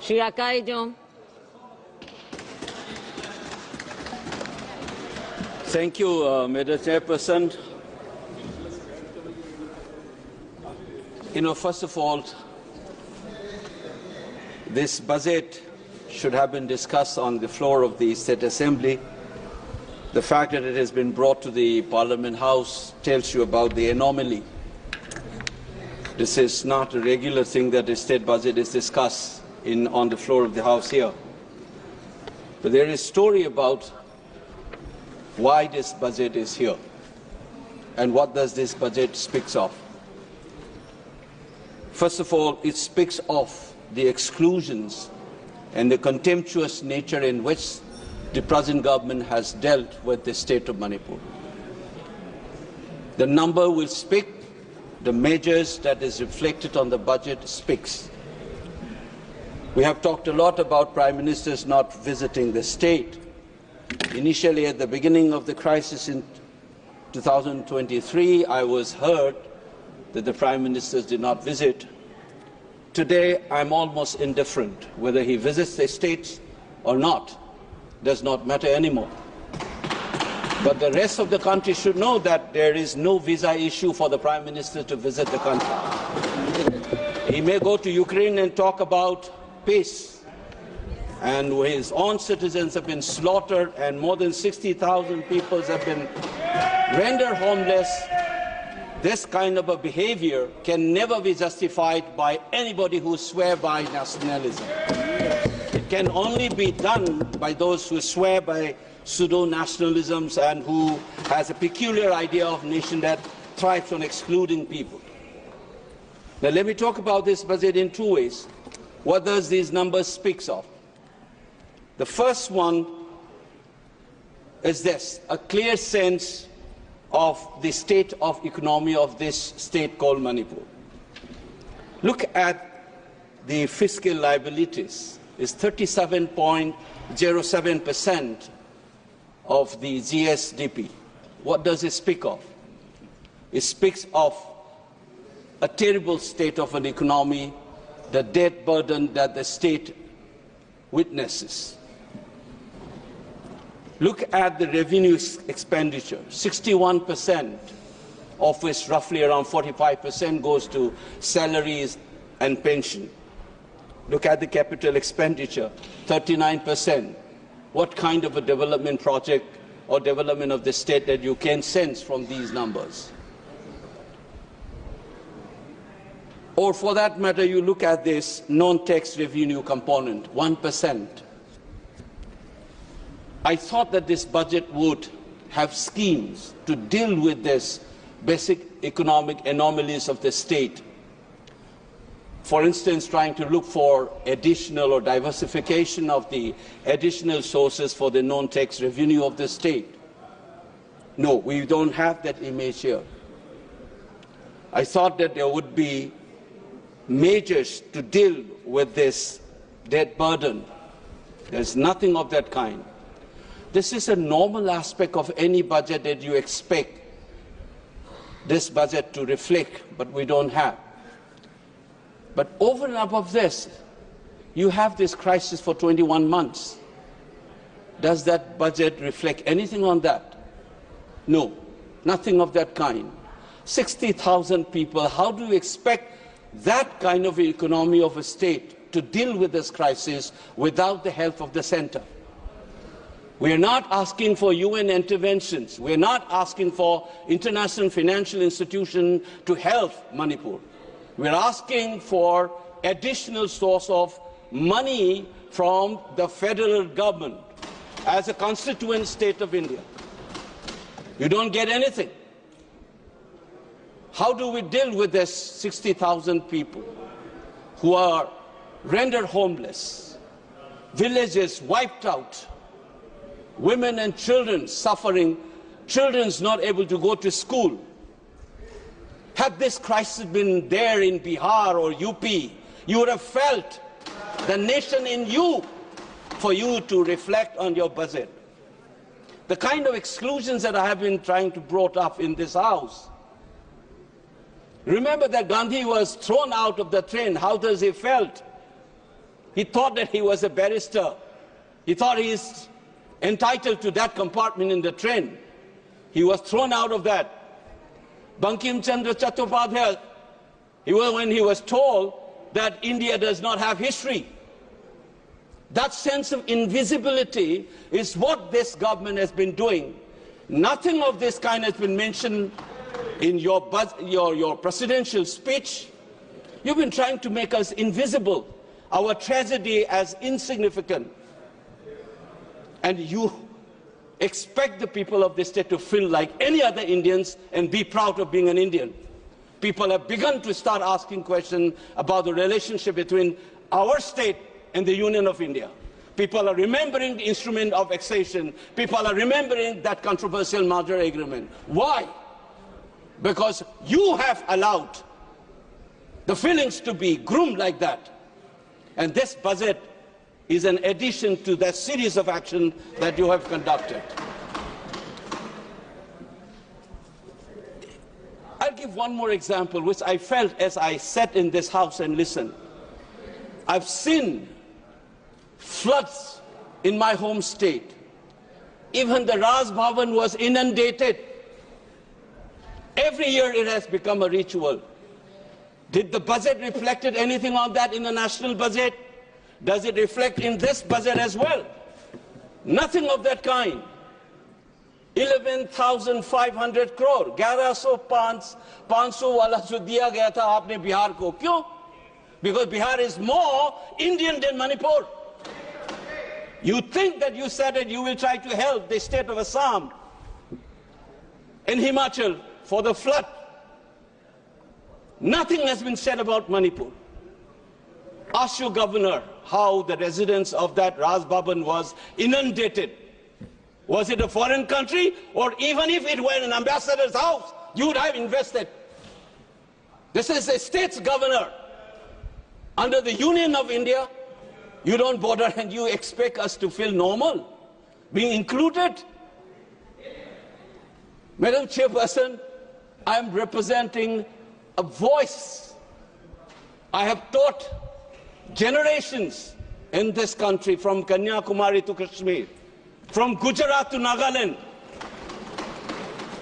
Shri Akoijam. Thank you, Madam Chairperson. First of all, this budget should have been discussed on the floor of the State Assembly. The fact that it has been brought to the Parliament House tells you about the anomaly. This is not a regular thing that the state budget is discussed on the floor of the House here. But there is a story about why this budget is here and what does this budget speak of. First of all, it speaks of the exclusions and the contemptuous nature in which the present government has dealt with the state of Manipur. The number will speak, the measures that is reflected on the budget speaks. We have talked a lot about Prime Ministers not visiting the state. Initially, at the beginning of the crisis in 2023, I was heard that the Prime Ministers did not visit. Today, I'm almost indifferent. Whether he visits the state or not does not matter anymore. But the rest of the country should know that there is no visa issue for the Prime Minister to visit the country. He may go to Ukraine and talk about peace, and his own citizens have been slaughtered and more than 60,000 people have been rendered homeless. This kind of a behavior can never be justified by anybody who swears by nationalism. It can only be done by those who swear by pseudo-nationalisms and who has a peculiar idea of nation that thrives on excluding people. Now let me talk about this budget in two ways. What does these numbers speak of? The first one is this, a clear sense of the state of economy of this state called Manipur. Look at the fiscal liabilities. It's 37.07% of the GSDP. What does it speak of? It speaks of a terrible state of an economy, the debt burden that the state witnesses. Look at the revenue expenditure, 61%, of which roughly around 45% goes to salaries and pension. Look at the capital expenditure, 39%. What kind of a development project or development of the state that you can sense from these numbers? Or for that matter, you look at this non-tax revenue component, 1%. I thought that this budget would have schemes to deal with this basic economic anomalies of the state. For instance, trying to look for additional or diversification of the additional sources for the non-tax revenue of the state. No, we don't have that image here. I thought that there would be measures to deal with this debt burden. There's nothing of that kind. This is a normal aspect of any budget that you expect this budget to reflect, but we don't have. But over and above this, you have this crisis for 21 months. Does that budget reflect anything on that? No, nothing of that kind. 60,000 people, how do you expect that kind of economy of a state to deal with this crisis without the help of the center? We are not asking for UN interventions. We are not asking for international financial institutions to help Manipur. We are asking for additional source of money from the federal government as a constituent state of India. You don't get anything. How do we deal with this 60,000 people who are rendered homeless, villages wiped out, women and children suffering, children not able to go to school? Had this crisis been there in Bihar or UP, you would have felt the nation in you for you to reflect on your budget. The kind of exclusions that I have been trying to brought up in this house. Remember that Gandhi was thrown out of the train. How does he felt? He thought that he was a barrister. He thought he is entitled to that compartment in the train. He was thrown out of that. Bankim Chandra Chattopadhyay, when he was told that India does not have history. That sense of invisibility is what this government has been doing. Nothing of this kind has been mentioned in your presidential speech. You've been trying to make us invisible, our tragedy as insignificant. And you expect the people of this state to feel like any other Indians and be proud of being an Indian. People have begun to start asking questions about the relationship between our state and the Union of India. People are remembering the instrument of annexation. People are remembering that controversial merger agreement. Why? Because you have allowed the feelings to be groomed like that. And this budget is an addition to that series of action that you have conducted. I'll give one more example, which I felt as I sat in this house and listened. I've seen floods in my home state. Even the Raj Bhavan was inundated. Every year it has become a ritual. Did the budget reflect anything on that in the national budget? Does it reflect in this budget as well? Nothing of that kind. 11,500 crore, 11,500 वाला जो दिया गया था आपने बिहार को, क्यों? Because Bihar is more Indian than Manipur. You think that you said that you will try to help the state of Assam and Himachal for the flood. Nothing has been said about Manipur. Ask your governor how the residents of that Raj Bhavan was inundated. Was it a foreign country? Or even if it were an ambassador's house, you would have invested. This is a state's governor. Under the Union of India, you don't bother and you expect us to feel normal, being included. Madam Chairperson, I am representing a voice. I have taught generations in this country, from Kanyakumari to Kashmir, from Gujarat to Nagaland.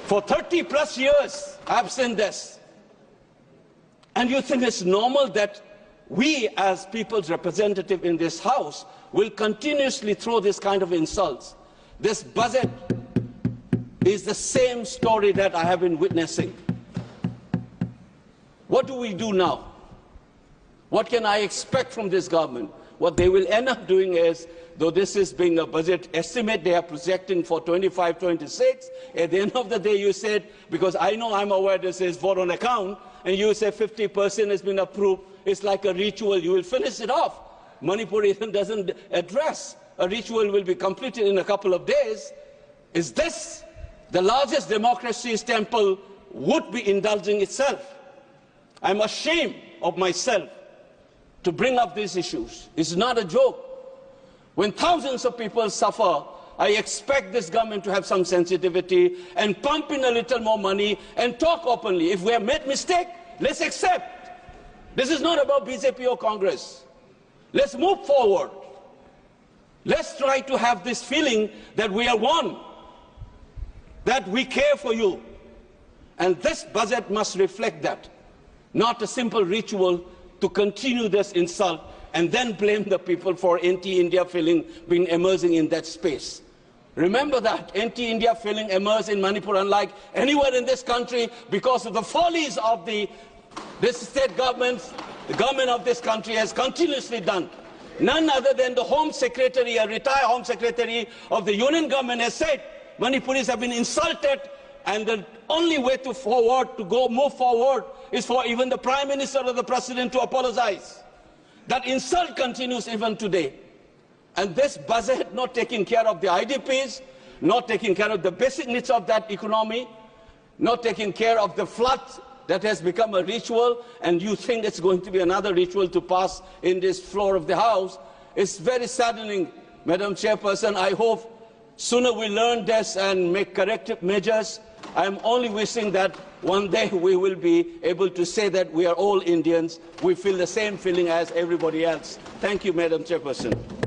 For 30 plus years, I've seen this. And you think it's normal that we, as people's representative in this House, will continuously throw this kind of insults? This budget is the same story that I have been witnessing. What do we do now? What can I expect from this government? What they will end up doing is, though this is being a budget estimate they are projecting for 25-26, at the end of the day you said, because I'm aware this is vote on account, and you say 50% has been approved, it's like a ritual, you will finish it off. Manipur even doesn't address. A ritual will be completed in a couple of days. Is this the largest democracy's temple would be indulging itself? I'm ashamed of myself to bring up these issues. It's not a joke. When thousands of people suffer, I expect this government to have some sensitivity and pump in a little more money and talk openly. If we have made mistake, let's accept. This is not about BJP or Congress. Let's move forward. Let's try to have this feeling that we are one, that we care for you. And this budget must reflect that, not a simple ritual to continue this insult and then blame the people for anti-India feeling being emerging in that space. Remember that anti-India feeling emerged in Manipur unlike anywhere in this country because of the follies of this state government. The government of this country has continuously done. None other than the Home Secretary, a retired Home Secretary of the Union government, has said Manipuris have been insulted, and the only way to move forward is for even the Prime Minister or the President to apologize. That insult continues even today. And this budget not taking care of the IDPs, not taking care of the basic needs of that economy, not taking care of the flood that has become a ritual, and you think it's going to be another ritual to pass in this floor of the House. It's very saddening, Madam Chairperson. I hope sooner we learn this and make corrective measures I am only wishing that one day we will be able to say that we are all Indians. We feel the same feeling as everybody else. Thank you, Madam Chairperson.